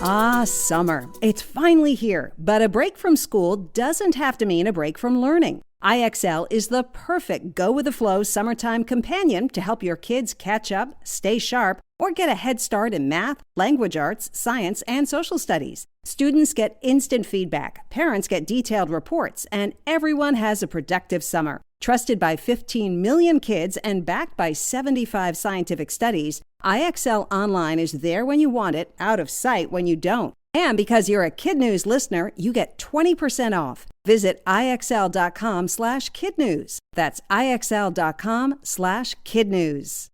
Ah, summer. It's finally here, but a break from school doesn't have to mean a break from learning. IXL is the perfect go-with-the-flow summertime companion to help your kids catch up, stay sharp, or get a head start in math, language arts, science, and social studies. Students get instant feedback, parents get detailed reports, and everyone has a productive summer. Trusted by 15 million kids and backed by 75 scientific studies, IXL Online is there when you want it, out of sight when you don't. And because you're a KidNuz listener, you get 20% off. Visit IXL.com/KidNuz. That's IXL.com/KidNuz.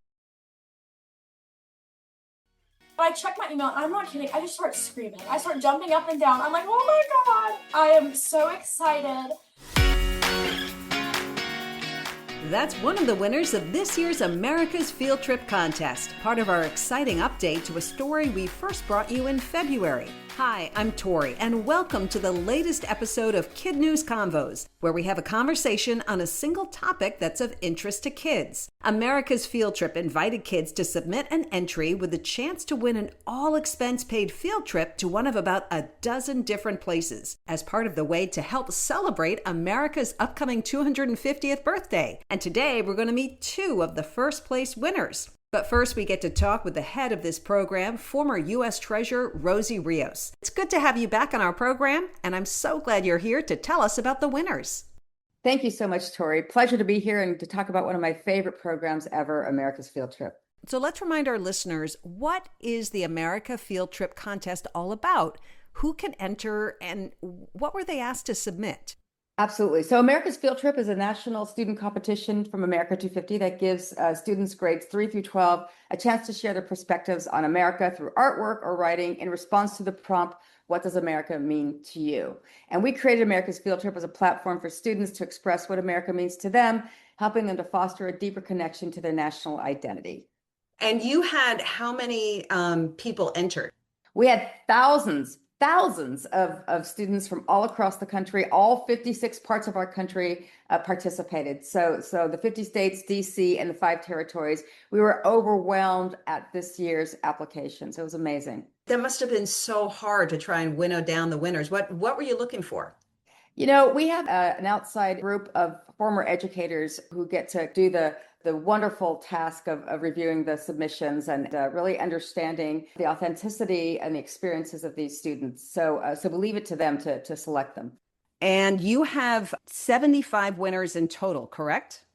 I check my email, and I'm not kidding, I just start screaming. I start jumping up and down. I'm like, oh my God, I am so excited. That's one of the winners of this year's America's Field Trip Contest, part of our exciting update to a story we first brought you in February. Hi, I'm Tori, and welcome to the latest episode of KidNuz Convos, where we have a conversation on a single topic that's of interest to kids. America's Field Trip invited kids to submit an entry with the chance to win an all-expense-paid field trip to one of about a dozen different places, as part of the way to help celebrate America's upcoming 250th birthday. And today, we're going to meet two of the first-place winners. But first, we get to talk with the head of this program, former U.S. Treasurer Rosie Rios. It's good to have you back on our program, and I'm so glad you're here to tell us about the winners. Thank you so much, Tori. Pleasure to be here and to talk about one of my favorite programs ever, America's Field Trip. So let's remind our listeners, what is the America Field Trip Contest all about? Who can enter, and what were they asked to submit? Absolutely. So America's Field Trip is a national student competition from America 250 that gives students grades 3 through 12 a chance to share their perspectives on America through artwork or writing in response to the prompt, what does America mean to you? And we created America's Field Trip as a platform for students to express what America means to them, helping them to foster a deeper connection to their national identity. And you had how many people entered? We had thousands of students from all across the country. All 56 parts of our country participated. So the 50 states, DC, and the 5 territories, we were overwhelmed at this year's applications. It was amazing. That must have been so hard to try and winnow down the winners. What were you looking for? You know, we have an outside group of former educators who get to do the wonderful task of reviewing the submissions and really understanding the authenticity and the experiences of these students. So we leave it to them to select them. And you have 75 winners in total, correct?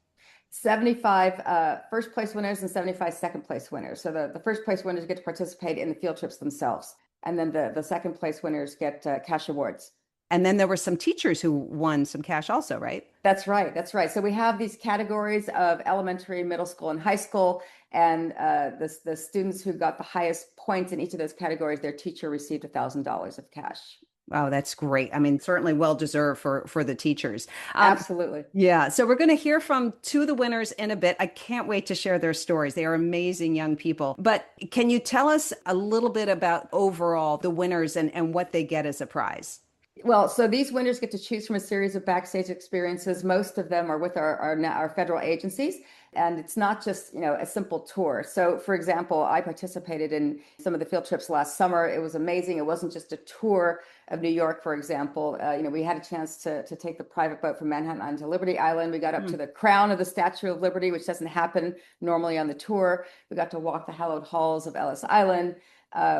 75 first place winners and 75 second place winners. So the first place winners get to participate in the field trips themselves. And then the second place winners get cash awards. And then there were some teachers who won some cash also, right? That's right. So we have these categories of elementary, middle school, and high school. And the students who got the highest points in each of those categories, their teacher received $1,000 of cash. Wow, that's great. I mean, certainly well-deserved for the teachers. Absolutely. Yeah. So we're going to hear from two of the winners in a bit. I can't wait to share their stories. They are amazing young people. But can you tell us a little bit about overall the winners and what they get as a prize? Well, so these winners get to choose from a series of backstage experiences. Most of them are with our federal agencies. And it's not just, a simple tour. So, for example, I participated in some of the field trips last summer. It was amazing. It wasn't just a tour of New York, for example. We had a chance to take the private boat from Manhattan Island to Liberty Island. We got up to the crown of the Statue of Liberty, which doesn't happen normally on the tour. We got to walk the hallowed halls of Ellis Island.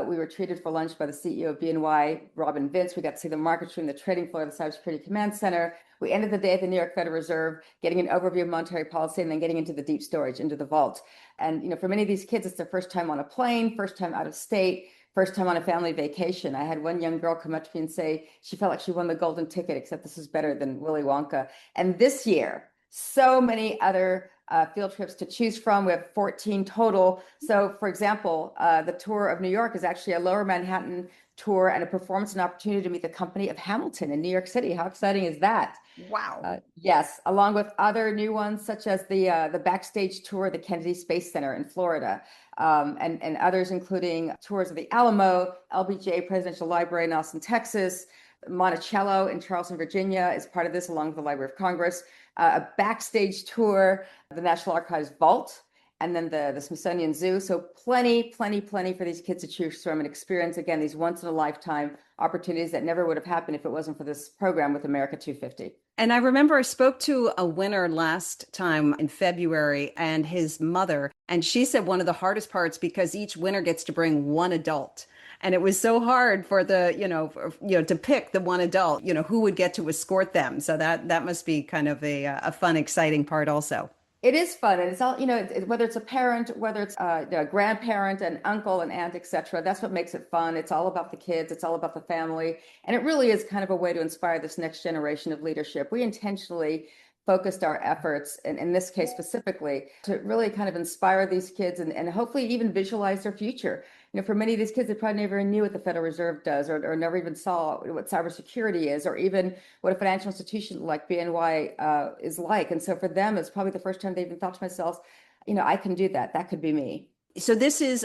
We were treated for lunch by the CEO of BNY, Robin Vince. We got to see the market room, the trading floor of the Cybersecurity Command Center. We ended the day at the New York Federal Reserve, getting an overview of monetary policy and then getting into the deep storage, into the vault. And, for many of these kids, it's their first time on a plane, first time out of state, first time on a family vacation. I had one young girl come up to me and say she felt like she won the golden ticket, except this is better than Willy Wonka. And this year, so many other field trips to choose from. We have 14 total. So, for example, the tour of New York is actually a Lower Manhattan tour and a performance and opportunity to meet the company of Hamilton in New York City. How exciting is that? Wow. Yes, along with other new ones such as the backstage tour of the Kennedy Space Center in Florida, and others including tours of the Alamo, LBJ Presidential Library in Austin, Texas, Monticello in Charleston, Virginia is part of this, along with the Library of Congress, a backstage tour of the National Archives Vault, and then the Smithsonian Zoo. So plenty for these kids to choose from and experience, again, these once in a lifetime opportunities that never would have happened if it wasn't for this program with America 250. And I remember I spoke to a winner last time in February and his mother, and she said one of the hardest parts because each winner gets to bring one adult. And it was so hard for to pick the one adult, who would get to escort them. So that must be kind of a fun, exciting part also. It is fun, and it's all, whether it's a parent, whether it's a grandparent, an uncle, an aunt, etc. That's what makes it fun. It's all about the kids. It's all about the family, and it really is kind of a way to inspire this next generation of leadership. We intentionally focused our efforts, and in this case specifically, to really kind of inspire these kids and hopefully even visualize their future. For many of these kids, they probably never knew what the Federal Reserve does, or never even saw what cybersecurity is, or even what a financial institution like BNY is like. And so for them, it's probably the first time they even thought to themselves, I can do that. That could be me. So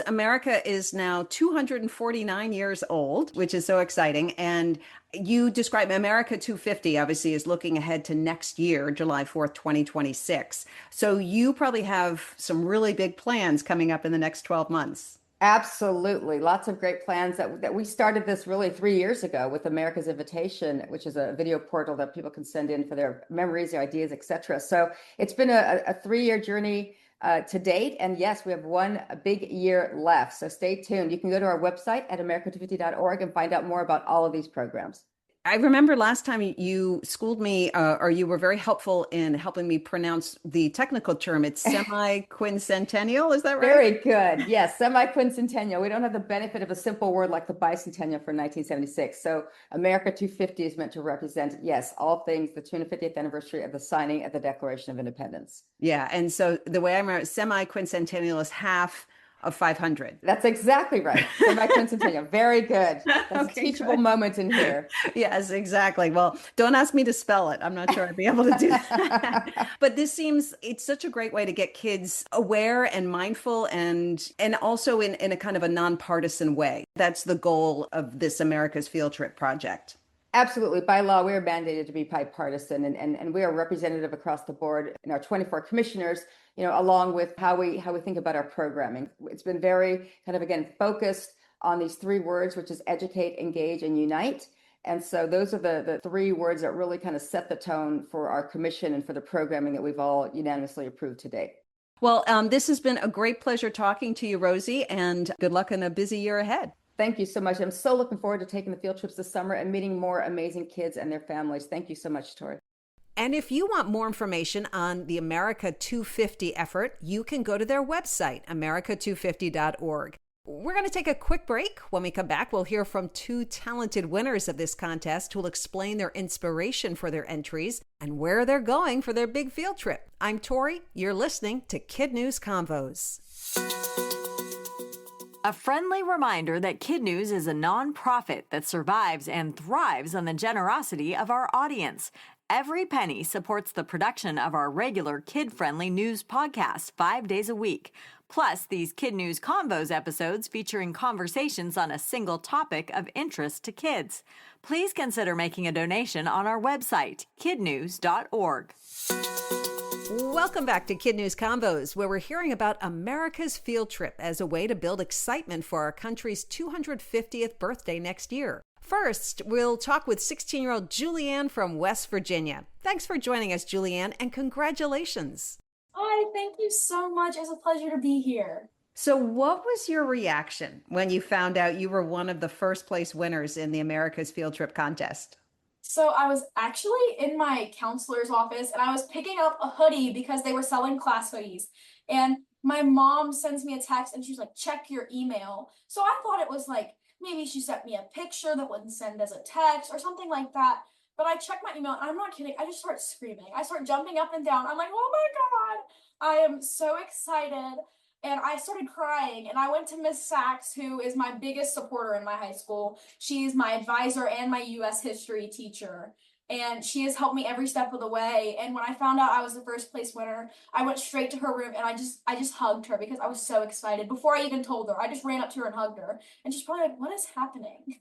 America is now 249 years old, which is so exciting. And you describe America 250, obviously, is looking ahead to next year, July 4th, 2026. So you probably have some really big plans coming up in the next 12 months. Absolutely. Lots of great plans that we started this really 3 years ago with America's Invitation, which is a video portal that people can send in for their memories, their ideas, etc. So it's been a 3-year journey to date. And yes, we have one big year left. So stay tuned. You can go to our website at america250.org and find out more about all of these programs. I remember last time you schooled me, or you were very helpful in helping me pronounce the technical term. It's semi-quincentennial, is that right? Very good. Yes, semi-quincentennial. We don't have the benefit of a simple word like the bicentennial for 1976. So America 250 is meant to represent, yes, all things the 250th anniversary of the signing of the Declaration of Independence. Yeah, and so the way I remember semi-quincentennial is half of 500. That's exactly right. Semi-quincentennial. Very good. That's okay, a teachable moment in here. Yes, exactly. Well, don't ask me to spell it. I'm not sure I'd be able to do that. But it's such a great way to get kids aware and mindful and also in a kind of a nonpartisan way. That's the goal of this America's Field Trip project. Absolutely. By law, we are mandated to be bipartisan, and we are representative across the board in our 24 commissioners, along with how we think about our programming. It's been very kind of, again, focused on these 3 words, which is educate, engage, and unite. And so those are the 3 words that really kind of set the tone for our commission and for the programming that we've all unanimously approved to date. Well, this has been a great pleasure talking to you, Rosie, and good luck in a busy year ahead. Thank you so much. I'm so looking forward to taking the field trips this summer and meeting more amazing kids and their families. Thank you so much, Tori. And if you want more information on the America 250 effort, you can go to their website, america250.org. We're going to take a quick break. When we come back, we'll hear from 2 talented winners of this contest who will explain their inspiration for their entries and where they're going for their big field trip. I'm Tori. You're listening to KidNuz Convos. A friendly reminder that KidNuz is a nonprofit that survives and thrives on the generosity of our audience. Every penny supports the production of our regular kid-friendly news podcast 5 days a week. Plus, these KidNuz Convos episodes featuring conversations on a single topic of interest to kids. Please consider making a donation on our website, kidnuz.org. Welcome back to KidNuz Convos, where we're hearing about America's Field Trip as a way to build excitement for our country's 250th birthday next year. First, we'll talk with 16-year-old Julianne from West Virginia. Thanks for joining us, Julianne, and congratulations. Hi, thank you so much. It's a pleasure to be here. So what was your reaction when you found out you were one of the first place winners in the America's Field Trip contest? So I was actually in my counselor's office and I was picking up a hoodie because they were selling class hoodies. And my mom sends me a text and she's like, check your email. So I thought it was like, maybe she sent me a picture that wouldn't send as a text or something like that. But I checked my email and I'm not kidding. I just start screaming. I start jumping up and down. I'm like, oh my God, I am so excited. And I started crying and I went to Miss Sachs, who is my biggest supporter in my high school. She's my advisor and my US history teacher. And she has helped me every step of the way. And when I found out I was the first place winner, I went straight to her room and I just hugged her because I was so excited. Before I even told her, I just ran up to her and hugged her. And she's probably like, what is happening?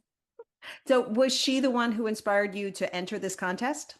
So was she the one who inspired you to enter this contest?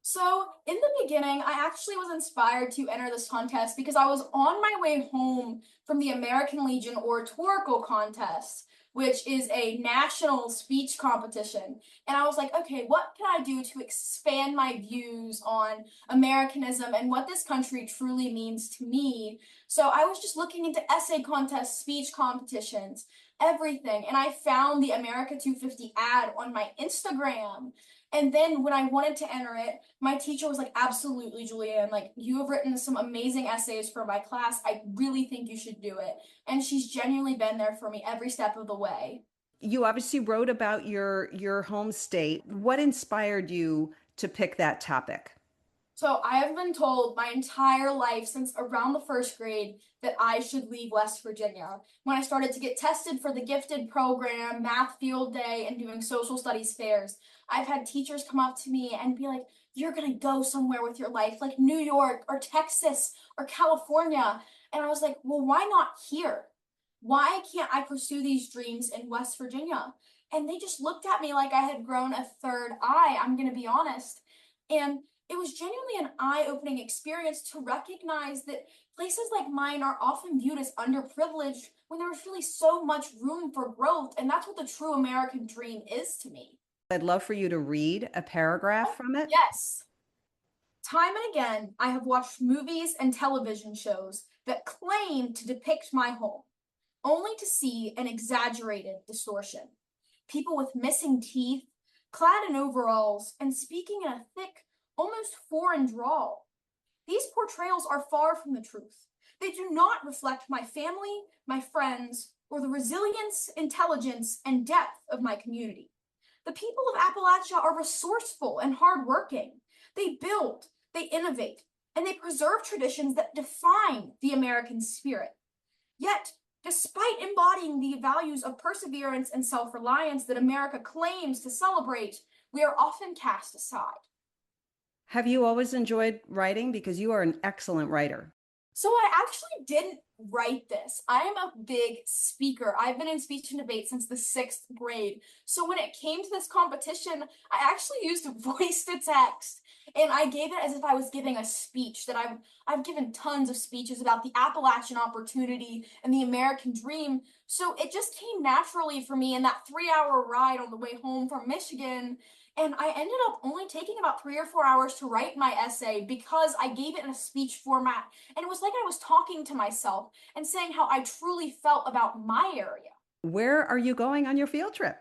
So, in the beginning, I actually was inspired to enter this contest because I was on my way home from the American Legion Oratorical Contest, which is a national speech competition. And I was like, okay, what can I do to expand my views on Americanism and what this country truly means to me? So, I was just looking into essay contests, speech competitions, everything. And I found the America 250 ad on my Instagram. And then when I wanted to enter it, my teacher was like, absolutely, Julianne, like you have written some amazing essays for my class. I really think you should do it. And she's genuinely been there for me every step of the way. You obviously wrote about your home state. What inspired you to pick that topic? So I have been told my entire life since around the first grade that I should leave West Virginia. When I started to get tested for the gifted program, math field day, and doing social studies fairs, I've had teachers come up to me and be like, you're gonna go somewhere with your life, like New York or Texas or California. And I was like, well, why not here? Why can't I pursue these dreams in West Virginia? And they just looked at me like I had grown a third eye, I'm gonna be honest. And it was genuinely an eye-opening experience to recognize that places like mine are often viewed as underprivileged when there's really so much room for growth. And that's what the true American dream is to me. I'd love for you to read a paragraph from it. Yes. Time and again, I have watched movies and television shows that claim to depict my home, only to see an exaggerated distortion. People with missing teeth, clad in overalls, and speaking in a thick, almost foreign drawl. These portrayals are far from the truth. They do not reflect my family, my friends, or the resilience, intelligence, and depth of my community. The people of Appalachia are resourceful and hardworking. They build, they innovate, and they preserve traditions that define the American spirit. Yet, despite embodying the values of perseverance and self reliance that America claims to celebrate, we are often cast aside. Have you always enjoyed writing? Because you are an excellent writer. So I actually didn't write this. I am a big speaker. I've been in speech and debate since the 6th grade. So when it came to this competition, I actually used voice to text. And I gave it as if I was giving a speech that I've given tons of speeches about the Appalachian opportunity and the American dream. So it just came naturally for me in that 3-hour ride on the way home from Michigan. And I ended up only taking about 3 or 4 hours to write my essay because I gave it in a speech format. And it was like I was talking to myself and saying how I truly felt about my area. Where are you going on your field trip?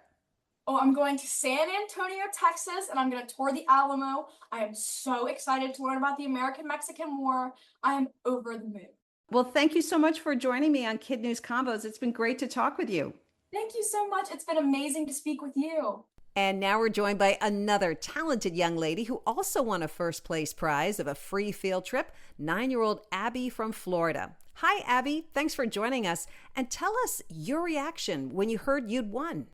Oh, I'm going to San Antonio, Texas, and I'm going to tour the Alamo. I am so excited to learn about the American-Mexican War. I am over the moon. Well, thank you so much for joining me on Kid News Combos. It's been great to talk with you. Thank you so much. It's been amazing to speak with you. And now we're joined by another talented young lady who also won a first place prize of a free field trip, 9-year-old Abby from Florida. Hi, Abby. Thanks for joining us. And tell us your reaction when you heard you'd won.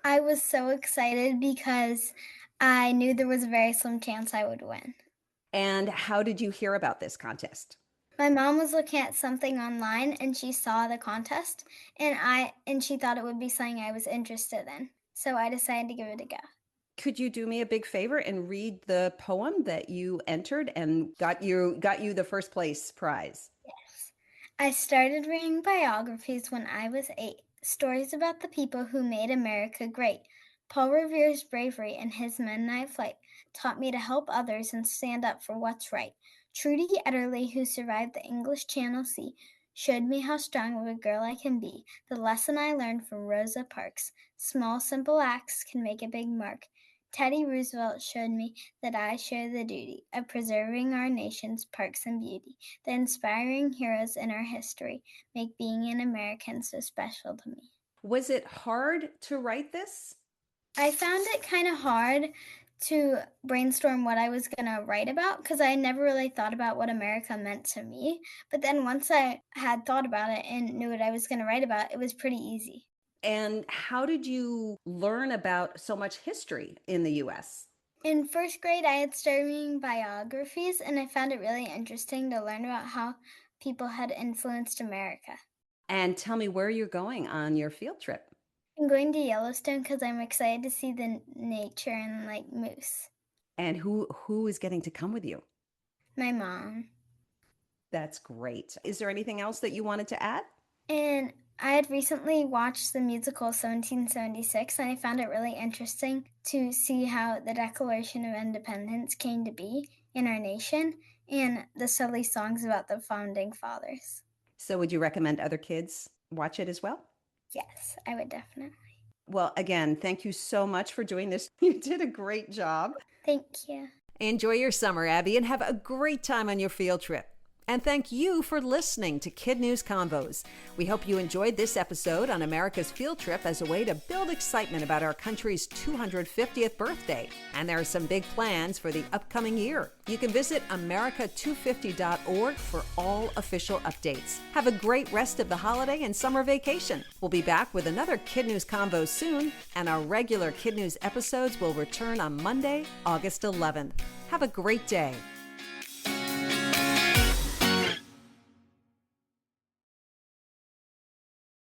I was so excited because I knew there was a very slim chance I would win. And how did you hear about this contest? My mom was looking at something online and she saw the contest and she thought it would be something I was interested in. So I decided to give it a go. Could you do me a big favor and read the poem that you entered and got you the first place prize? Yes. I started reading biographies when I was 8. Stories about the people who made America great. Paul Revere's bravery and his midnight flight taught me to help others and stand up for what's right. Trudy Etterly, who survived the English Channel Sea, showed me how strong of a girl I can be. The lesson I learned from Rosa Parks. Small, simple acts can make a big mark. Teddy Roosevelt showed me that I share the duty of preserving our nation's parks and beauty. The inspiring heroes in our history make being an American so special to me. Was it hard to write this? I found it kind of hard to brainstorm what I was going to write about because I never really thought about what America meant to me. But then once I had thought about it and knew what I was going to write about, it was pretty easy. And how did you learn about so much history in the U.S.? In first grade, I had started reading biographies, and I found it really interesting to learn about how people had influenced America. And tell me where you're going on your field trip. I'm going to Yellowstone because I'm excited to see the nature and like moose. And who is getting to come with you? My mom. That's great. Is there anything else that you wanted to add? And I had recently watched the musical 1776, and I found it really interesting to see how the Declaration of Independence came to be in our nation and the silly songs about the founding fathers. So would you recommend other kids watch it as well? Yes, I would definitely. Well, again, thank you so much for doing this. You did a great job. Thank you. Enjoy your summer, Abby, and have a great time on your field trip. And thank you for listening to KidNuz Convos. We hope you enjoyed this episode on America's field trip as a way to build excitement about our country's 250th birthday. And there are some big plans for the upcoming year. You can visit america250.org for all official updates. Have a great rest of the holiday and summer vacation. We'll be back with another KidNuz Convo soon, and our regular KidNuz episodes will return on Monday, August 11th. Have a great day.